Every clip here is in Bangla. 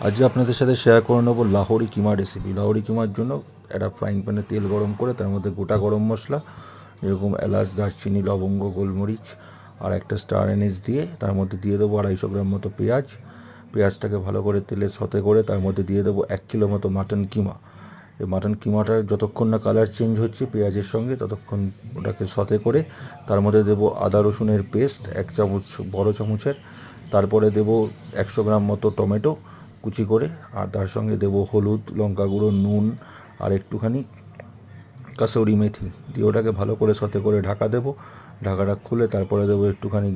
আজকে আপনাদের সাথে শেয়ার করে নেবো লাহোরি কিমা রেসিপি। লাহোরি কিমার জন্য একটা ফ্রাইং প্যানে তেল গরম করে তার মধ্যে গোটা গরম মশলা, যেরকম এলাচ, দারচিনি, লবঙ্গ, গোলমরিচ আর একটা স্টার এনিস দিয়ে তার মধ্যে দিয়ে দেবো 250 গ্রাম মতো পেঁয়াজ। পেঁয়াজটাকে ভালো করে তেলে সতে করে তার মধ্যে দিয়ে দেবো 1 কিলো মতো মাটন কিমা। এই মাটন কিমাটার যতক্ষণ না কালার চেঞ্জ হচ্ছে পেঁয়াজের সঙ্গে, ততক্ষণ ওটাকে সতে করে তার মধ্যে দেবো আদা রসুনের পেস্ট 1 চামচ বড় চামচের। তারপরে দেবো 100 গ্রাম মতো টমেটো কুচি করে, আর তার সঙ্গে দেবো হলুদ, লঙ্কা গুঁড়ো, নুন আর একটুখানি কাসুরি মেথি দিয়ে ওটাকে ভালো করে সতে করে ঢাকা দেবো। ঢাকাটা খুলে তারপরে দেবো একটুখানি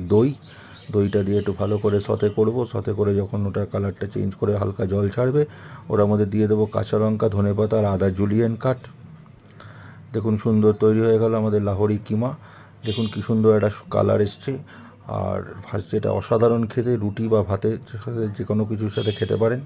দইটা দিয়ে একটু ভালো করে সতে করব। সতে করে যখন ওটার কালারটা চেঞ্জ করে হালকা জল ছাড়বে, ওটার মধ্যে দিয়ে দেবো কাঁচা লঙ্কা, ধনেপাতা আর আদা জুলিয়েন কাট। দেখুন সুন্দর তৈরি হয়ে গেল আমাদের লাহোরি কিমা। দেখুন কী সুন্দর একটা কালার এসছে। আর যেটা অসাধারণ খেতে, রুটি বা ভাতের সাথে যে কোনো কিছুর সাথে খেতে পারেন।